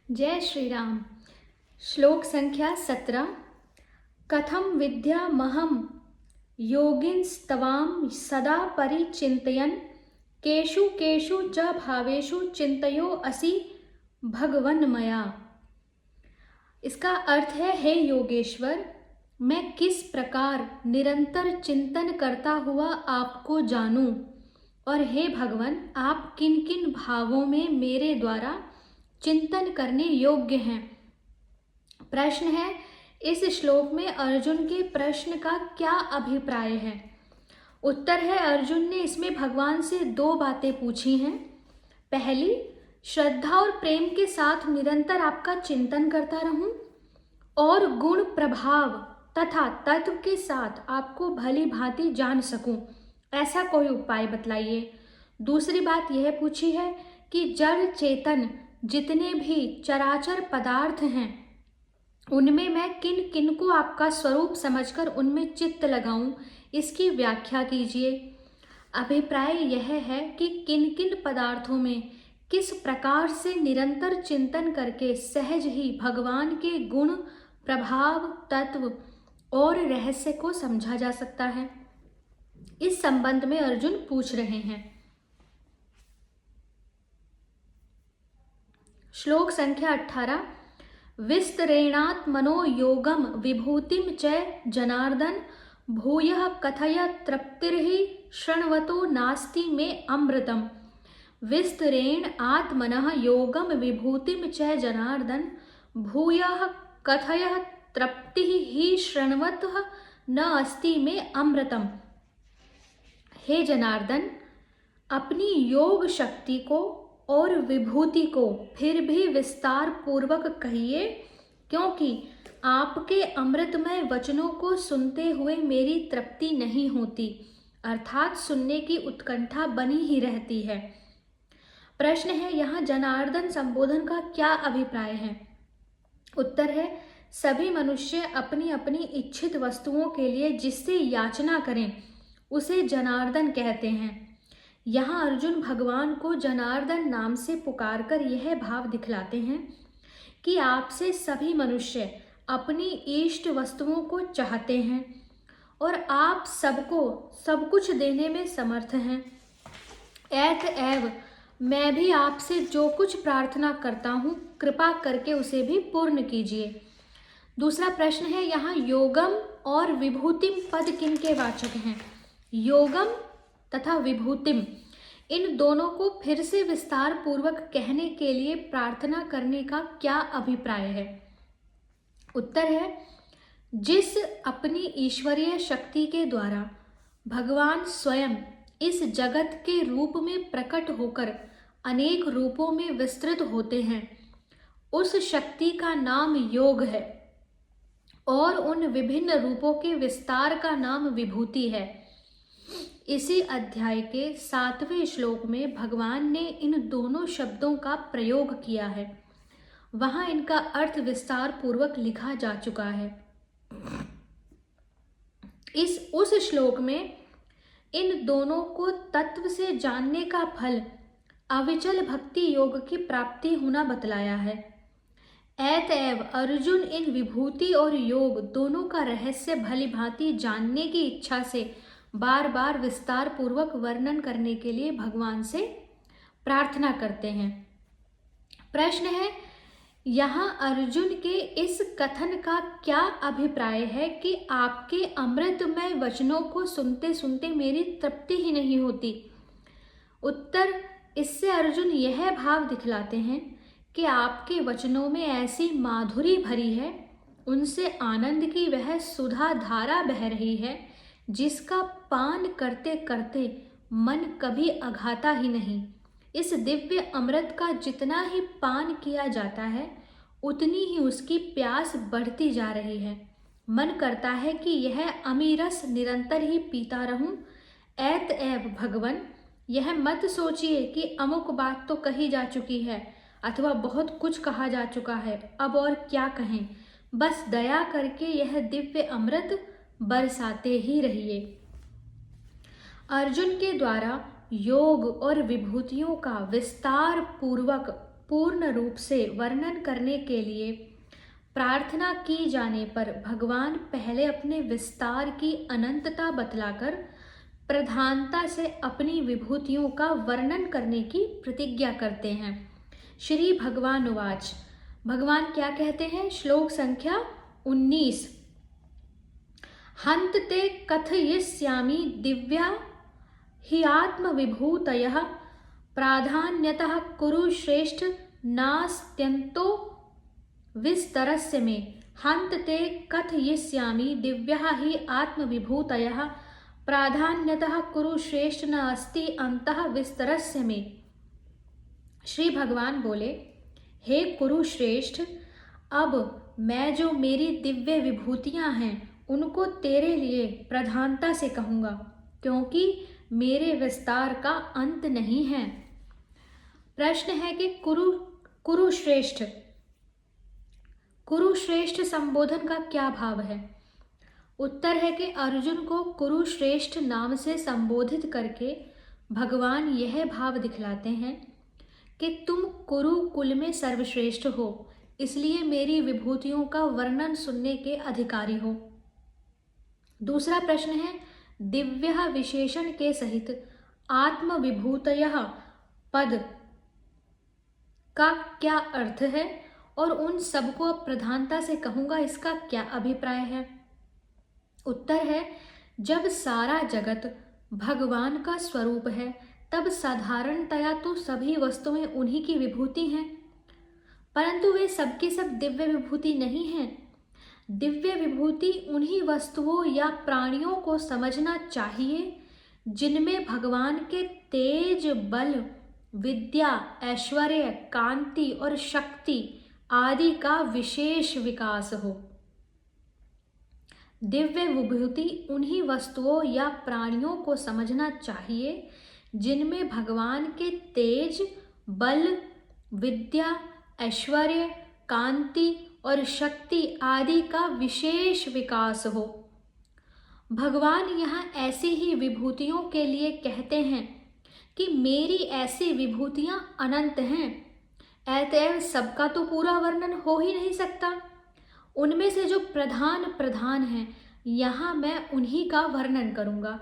जय श्री राम। श्लोक संख्या 17। कथम विद्यामहं योगिंस्तवां सदा परिचिन्तयन् केषु केषु च भावेषु चिन्तयो असि भगवन्मया। इसका अर्थ है, हे योगेश्वर, मैं किस प्रकार निरंतर चिंतन करता हुआ आपको जानूं, और हे भगवान, आप किन किन भावों में मेरे द्वारा चिंतन करने योग्य हैं। प्रश्न है, इस श्लोक में अर्जुन के प्रश्न का क्या अभिप्राय है। उत्तर है, अर्जुन ने इसमें भगवान से दो बातें पूछी हैं। पहली, श्रद्धा और प्रेम के साथ निरंतर आपका चिंतन करता रहूं और गुण प्रभाव तथा तत्व के साथ आपको भली भांति जान सकूं, ऐसा कोई उपाय बतलाइए। दूसरी बात यह पूछी है कि जड़ चेतन जितने भी चराचर पदार्थ हैं उनमें मैं किन किन को आपका स्वरूप समझकर उनमें चित्त लगाऊं, इसकी व्याख्या कीजिए। अभिप्राय यह है कि किन किन पदार्थों में किस प्रकार से निरंतर चिंतन करके सहज ही भगवान के गुण प्रभाव तत्व और रहस्य को समझा जा सकता है। इस संबंध में अर्जुन पूछ रहे हैं। श्लोक संख्या 18। विस्तरेणात्मनो योगम विभूतिम च जनार्दन भूयः कथय तृप्तिर्हि शृण्वतो नास्ति मे अमृतम। विस्तरेण आत्मनः योगम विभूतिम च जनार्दन भूयः कथय तृप्तिः हि शृण्वतः न अस्ति मे अमृतम। हे जनार्दन, अपनी योग शक्ति को और विभूति को फिर भी विस्तार पूर्वक कहिए, क्योंकि आपके अमृतमय वचनों को सुनते हुए मेरी तृप्ति नहीं होती, अर्थात सुनने की उत्कंठा बनी ही रहती है। प्रश्न है, यहाँ जनार्दन संबोधन का क्या अभिप्राय है। उत्तर है, सभी मनुष्य अपनी अपनी इच्छित वस्तुओं के लिए जिससे याचना करें उसे जनार्दन कहते हैं। यहाँ अर्जुन भगवान को जनार्दन नाम से पुकारकर यह भाव दिखलाते हैं कि आपसे सभी मनुष्य अपनी इष्ट वस्तुओं को चाहते हैं और आप सबको सब कुछ देने में समर्थ हैं। अतएव मैं भी आपसे जो कुछ प्रार्थना करता हूँ, कृपा करके उसे भी पूर्ण कीजिए। दूसरा प्रश्न है, यहाँ योगम और विभूतिम पद किन के वाचक हैं। योगम तथा विभूतिम, इन दोनों को फिर से विस्तार पूर्वक कहने के लिए प्रार्थना करने का क्या अभिप्राय है। उत्तर है, जिस अपनी ईश्वरीय शक्ति के द्वारा भगवान स्वयं इस जगत के रूप में प्रकट होकर अनेक रूपों में विस्तृत होते हैं, उस शक्ति का नाम योग है और उन विभिन्न रूपों के विस्तार का नाम विभूति है। इसी अध्याय के 7वें श्लोक में भगवान ने इन दोनों शब्दों का प्रयोग किया है। वहां इनका अर्थ विस्तार पूर्वक लिखा जा चुका है। उस श्लोक में इन दोनों को तत्व से जानने का फल अविचल भक्ति योग की प्राप्ति होना बतलाया है। अतएव अर्जुन इन विभूति और योग दोनों का रहस्य भली भांति जानने की इच्छा से बार बार विस्तार पूर्वक वर्णन करने के लिए भगवान से प्रार्थना करते हैं। प्रश्न है, यहाँ अर्जुन के इस कथन का क्या अभिप्राय है कि आपके अमृतमय वचनों को सुनते सुनते मेरी तृप्ति ही नहीं होती। उत्तर, इससे अर्जुन यह भाव दिखलाते हैं कि आपके वचनों में ऐसी माधुरी भरी है, उनसे आनंद की वह सुधा धारा बह रही है जिसका पान करते करते मन कभी अघाता ही नहीं। इस दिव्य अमृत का जितना ही पान किया जाता है उतनी ही उसकी प्यास बढ़ती जा रही है। मन करता है कि यह अमीरस निरंतर ही पीता रहूं। अतएव भगवन, यह मत सोचिए कि अमुक बात तो कही जा चुकी है अथवा बहुत कुछ कहा जा चुका है, अब और क्या कहें। बस दया करके यह दिव्य अमृत बरसाते ही रहिए। अर्जुन के द्वारा योग और विभूतियों का विस्तार पूर्वक पूर्ण रूप से वर्णन करने के लिए प्रार्थना की जाने पर भगवान पहले अपने विस्तार की अनंतता बतलाकर प्रधानता से अपनी विभूतियों का वर्णन करने की प्रतिज्ञा करते हैं। श्री भगवान उवाच, भगवान क्या कहते हैं? श्लोक संख्या 19। हन्त ते कथयिष्यामि दिव्या हि आत्मविभूतयः प्राधान्यतः कुरु श्रेष्ठ नास्त्यन्तो विस्तरस्य मे। हन्त ते कथयिष्यामि दिव्या हि आत्मविभूतयः प्राधान्यतः कुरु श्रेष्ठ न अस्ति अंतः विस्तरस्य मे। श्री भगवान बोले, हे कुरु श्रेष्ठ, अब मैं जो मेरी दिव्य विभूतियां हैं उनको तेरे लिए प्रधानता से कहूँगा, क्योंकि मेरे विस्तार का अंत नहीं है। प्रश्न है कि कुरुश्रेष्ठ संबोधन का क्या भाव है? उत्तर है कि अर्जुन को कुरुश्रेष्ठ नाम से संबोधित करके भगवान यह भाव दिखलाते हैं कि तुम कुरु कुल में सर्वश्रेष्ठ हो, इसलिए मेरी विभूतियों का वर्णन सुनने के अधिकारी हो। दूसरा प्रश्न है, दिव्य विशेषण के सहित आत्मविभूतयः पद का क्या अर्थ है और उन सबको प्रधानता से कहूँगा, इसका क्या अभिप्राय है? उत्तर है, जब सारा जगत भगवान का स्वरूप है तब साधारणतया तो सभी वस्तुएं उन्हीं की विभूति हैं, परंतु वे सबकी सब दिव्य विभूति नहीं हैं। दिव्य विभूति उन्हीं वस्तुओं या प्राणियों को समझना चाहिए जिनमें भगवान के तेज, बल, विद्या, ऐश्वर्य, कांति और शक्ति आदि का विशेष विकास हो। दिव्य विभूति उन्हीं वस्तुओं या प्राणियों को समझना चाहिए जिनमें भगवान के तेज, बल, विद्या, ऐश्वर्य, कांति और शक्ति आदि का विशेष विकास हो। भगवान यहाँ ऐसी ही विभूतियों के लिए कहते हैं कि मेरी ऐसी विभूतियाँ अनंत हैं, अतएव सबका तो पूरा वर्णन हो ही नहीं सकता। उनमें से जो प्रधान हैं, यहाँ मैं उन्हीं का वर्णन करूँगा।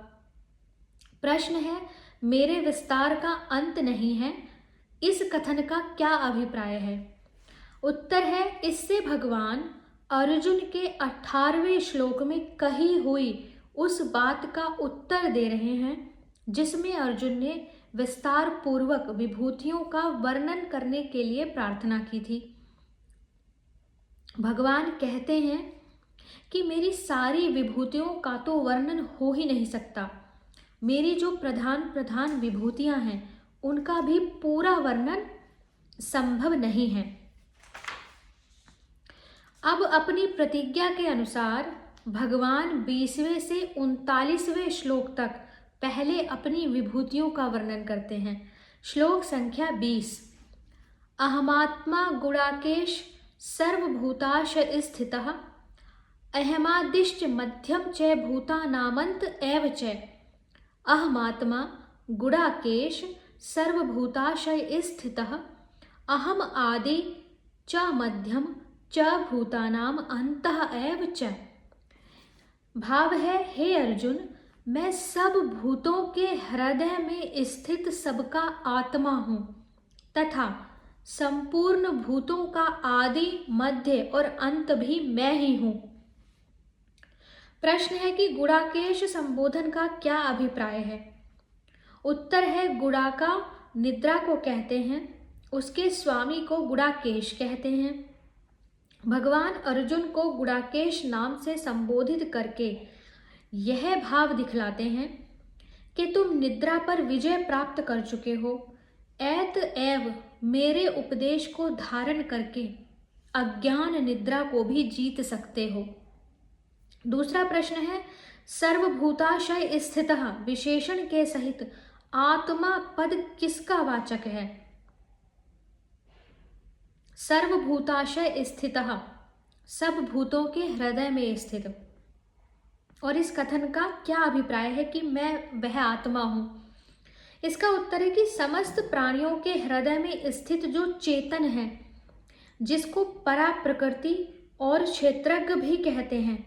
प्रश्न है, मेरे विस्तार का अंत नहीं है, इस कथन का क्या अभिप्राय है? उत्तर है, इससे भगवान अर्जुन के 18वें श्लोक में कही हुई उस बात का उत्तर दे रहे हैं जिसमें अर्जुन ने विस्तार पूर्वक विभूतियों का वर्णन करने के लिए प्रार्थना की थी। भगवान कहते हैं कि मेरी विभूतियों का तो वर्णन हो ही नहीं सकता। मेरी जो प्रधान विभूतियां हैं उनका भी पूरा वर्णन संभव नहीं है। अब अपनी प्रतिज्ञा के अनुसार भगवान 20वें से 39वें श्लोक तक पहले अपनी विभूतियों का वर्णन करते हैं। श्लोक संख्या 20। अहमात्मा गुणाकेश सर्वभूताश स्थितः अहमादिश्च मध्यम च भूतानामंत एव च। अहमात्मा गुणाकेश सर्वभूताशय स्थितः अहम आदि च मध्यम च भूतानाम अंतः एव च। भाव है, हे अर्जुन, मैं सब भूतों के हृदय में स्थित सबका आत्मा हूँ तथा संपूर्ण भूतों का आदि, मध्य और अंत भी मैं ही हूँ। प्रश्न है कि गुणाकेश संबोधन का क्या अभिप्राय है? उत्तर है, गुणाका निद्रा को कहते हैं, उसके स्वामी को गुणाकेश कहते हैं। भगवान अर्जुन को गुणाकेश नाम से संबोधित करके यह भाव दिखलाते हैं कि तुम निद्रा पर विजय प्राप्त कर चुके हो, अतएव मेरे उपदेश को धारण करके अज्ञान निद्रा को भी जीत सकते हो। दूसरा प्रश्न है, सर्वभूताशय स्थितः विशेषण के सहित आत्मा पद किसका वाचक है? सर्वभूताशय स्थितः सब भूतों के हृदय में स्थित। और इस कथन का क्या अभिप्राय है कि मैं वह आत्मा हूँ? इसका उत्तर है कि समस्त प्राणियों के हृदय में स्थित जो चेतन है, जिसको परा प्रकृति और क्षेत्रज्ञ भी कहते हैं,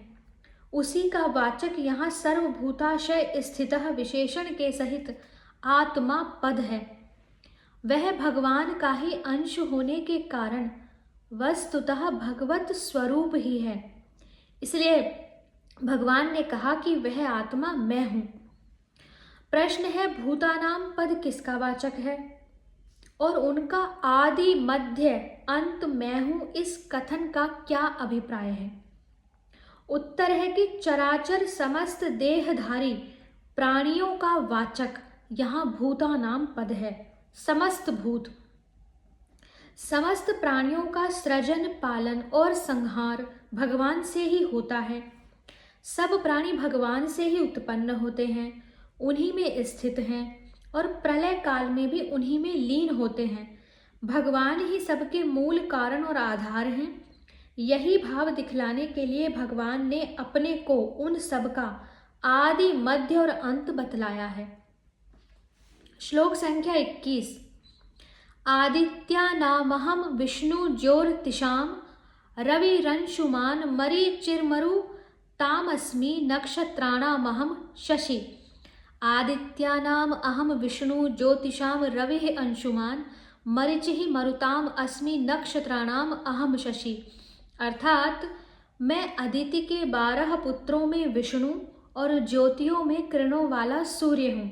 उसी का वाचक यहाँ सर्वभूताशय स्थितः विशेषण के सहित आत्मा पद है। वह भगवान का ही अंश होने के कारण वस्तुतः भगवत स्वरूप ही है। इसलिए भगवान ने कहा कि वह आत्मा मैं हूं। प्रश्न है, भूतानाम पद किसका वाचक है और उनका आदि मध्य अंत मैं हूं इस कथन का क्या अभिप्राय है? उत्तर है कि चराचर समस्त देहधारी प्राणियों का वाचक यहाँ भूतानाम पद है। समस्त भूत, समस्त प्राणियों का सृजन, पालन और संहार भगवान से ही होता है। सब प्राणी भगवान से ही उत्पन्न होते हैं, उन्हीं में स्थित हैं और प्रलय काल में भी उन्हीं में लीन होते हैं। भगवान ही सबके मूल कारण और आधार हैं। यही भाव दिखलाने के लिए भगवान ने अपने को उन सब का आदि मध्य और अंत बतलाया है। श्लोक संख्या 21। आदित्यानामहं विष्णु ज्योतिषां रविरंशुमान् मरीचिर्मरु तामस्मि नक्षत्राणामहं शशि। आदित्यानाम अहम विष्णु ज्योतिषां रविः अंशुमान् मरीचिः मरुताम अस्मि नक्षत्राणाम अहम शशि। अर्थात मैं अदिति के 12 पुत्रों में विष्णु और ज्योतियों में किरणों वाला सूर्य हूँ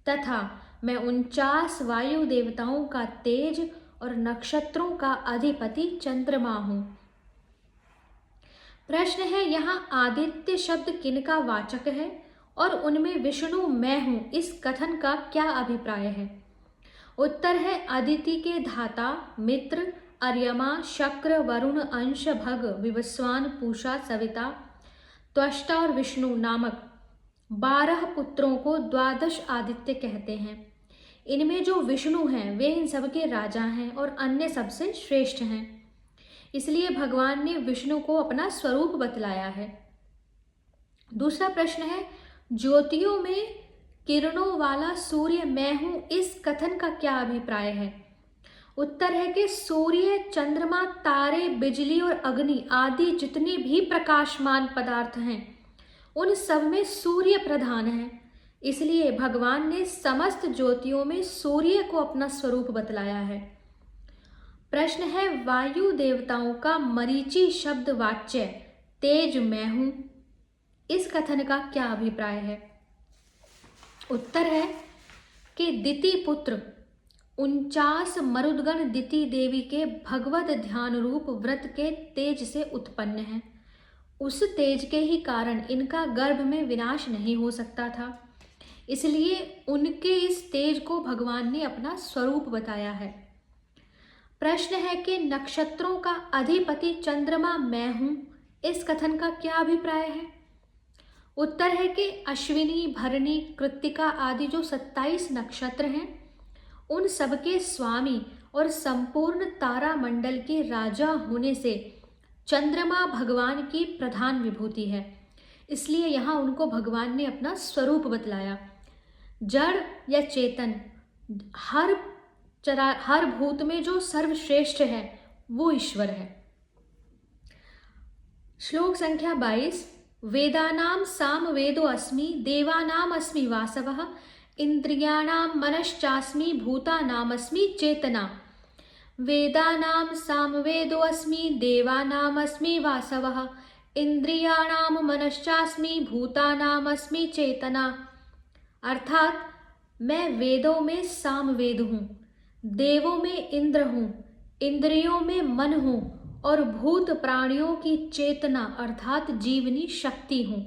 तथा मैं 49 वायु देवताओं का तेज और नक्षत्रों का अधिपति चंद्रमा हूँ। प्रश्न है, यहाँ आदित्य शब्द किनका वाचक है और उनमें विष्णु मैं हूँ इस कथन का क्या अभिप्राय है? उत्तर है, अदिति के धाता मित्र, अर्यमा, शक्र, वरुण, अंश, भग, विवस्वान, पूषा, सविता, त्वष्टा और विष्णु नामक 12 पुत्रों को 12 आदित्य कहते हैं। इनमें जो विष्णु हैं वे इन सबके राजा हैं और अन्य सबसे श्रेष्ठ हैं। इसलिए भगवान ने विष्णु को अपना स्वरूप बतलाया है। दूसरा प्रश्न है, ज्योतियों में किरणों वाला सूर्य मैं हूं इस कथन का क्या अभिप्राय है? उत्तर है कि सूर्य, चंद्रमा, तारे, बिजली और अग्नि आदि जितने भी प्रकाशमान पदार्थ हैं उन सब में सूर्य प्रधान है। इसलिए भगवान ने समस्त ज्योतियों में सूर्य को अपना स्वरूप बतलाया है। प्रश्न है, वायु देवताओं का मरीचि शब्द वाच्य तेज मैं हूं इस कथन का क्या अभिप्राय है? उत्तर है कि दिति पुत्र 49 मरुदगण दिति देवी के भगवत ध्यान रूप व्रत के तेज से उत्पन्न है। उस तेज के ही कारण इनका गर्भ में विनाश नहीं हो सकता था। इसलिए उनके इस तेज को भगवान ने अपना स्वरूप बताया है। प्रश्न है कि नक्षत्रों का अधिपति चंद्रमा मैं हूं इस कथन का क्या अभिप्राय है? उत्तर है कि अश्विनी, भरणी, कृत्तिका आदि जो 27 नक्षत्र हैं उन सबके स्वामी और संपूर्ण तारा मंडल के राजा होने से चंद्रमा भगवान की प्रधान विभूति है। इसलिए यहाँ उनको भगवान ने अपना स्वरूप बतलाया। जड़ या चेतन हर भूत में जो सर्वश्रेष्ठ है वो ईश्वर है। श्लोक संख्या 22। वेदानां सामवेदो अस्मि देवानाम अस्मि वासवः इंद्रियाणां मनश्चास्मि भूतानामस्मि चेतना। वेदानां सामवेदो अस्मि देवानाम अस्मि वासवः इंद्रियाणां मनश्चास्मि भूतानाम अस्मि चेतना। अर्थात मैं वेदों में सामवेद हूँ, देवों में इंद्र हूँ, इंद्रियों में मन हूँ और भूत प्राणियों की चेतना अर्थात जीवनी शक्ति हूँ।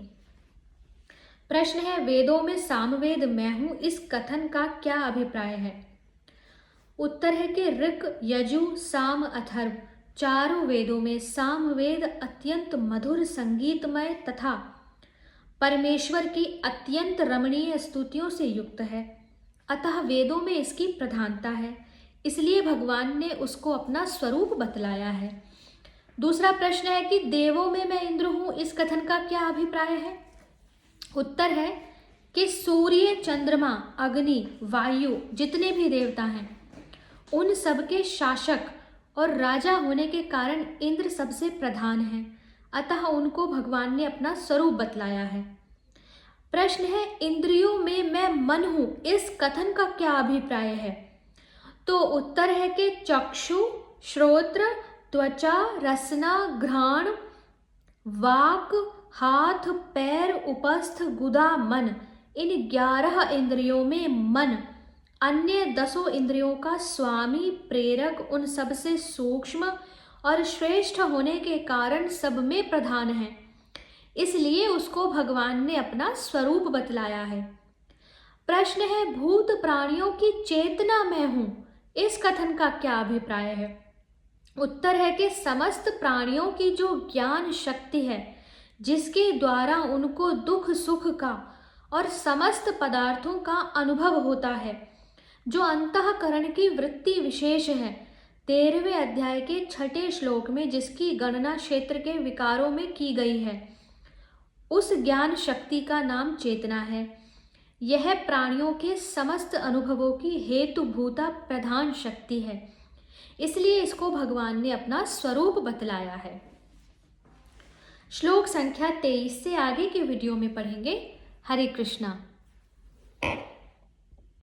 प्रश्न है, वेदों में सामवेद मैं हूँ इस कथन का क्या अभिप्राय है? उत्तर है कि ऋक, यजु, साम, अथर्व चारों वेदों में सामवेद अत्यंत मधुर, संगीतमय तथा परमेश्वर की अत्यंत रमणीय स्तुतियों से युक्त है। अतः वेदों में इसकी प्रधानता है, इसलिए भगवान ने उसको अपना स्वरूप बतलाया है। दूसरा प्रश्न है कि देवों में मैं इंद्र हूं इस कथन का क्या अभिप्राय है? उत्तर है कि सूर्य, चंद्रमा, अग्नि, वायु जितने भी देवता हैं उन सबके शासक और राजा होने के कारण इंद्र सबसे प्रधान है, अतः उनको भगवान ने अपना स्वरूप बतलाया है। प्रश्न है, इंद्रियों में मैं मन हूं, इस कथन का क्या अभिप्राय है? तो उत्तर है कि चक्षु, श्रोत्र, त्वचा, रसना, घ्राण, वाक, हाथ, पैर, उपस्थ, गुदा, मन, इन 11 इंद्रियों में मन अन्य 10 इंद्रियों का स्वामी, प्रेरक, उन सबसे सूक्ष्म और श्रेष्ठ होने के कारण सब में प्रधान है, इसलिए उसको भगवान ने अपना स्वरूप बतलाया है। प्रश्न है, भूत प्राणियों की चेतना मैं हूं, इस कथन का क्या अभिप्राय है? उत्तर है कि समस्त प्राणियों की जो ज्ञान शक्ति है, जिसके द्वारा उनको दुख सुख का और समस्त पदार्थों का अनुभव होता है, जो अंतःकरण की वृत्ति विशेष है, 13वें अध्याय के 6ठे श्लोक में जिसकी गणना क्षेत्र के विकारों में की गई है, उस ज्ञान शक्ति का नाम चेतना है। यह प्राणियों के समस्त अनुभवों की हेतुभूता प्रधान शक्ति है, इसलिए इसको भगवान ने अपना स्वरूप बतलाया है। श्लोक संख्या 23 से आगे के वीडियो में पढ़ेंगे। हरे कृष्णा।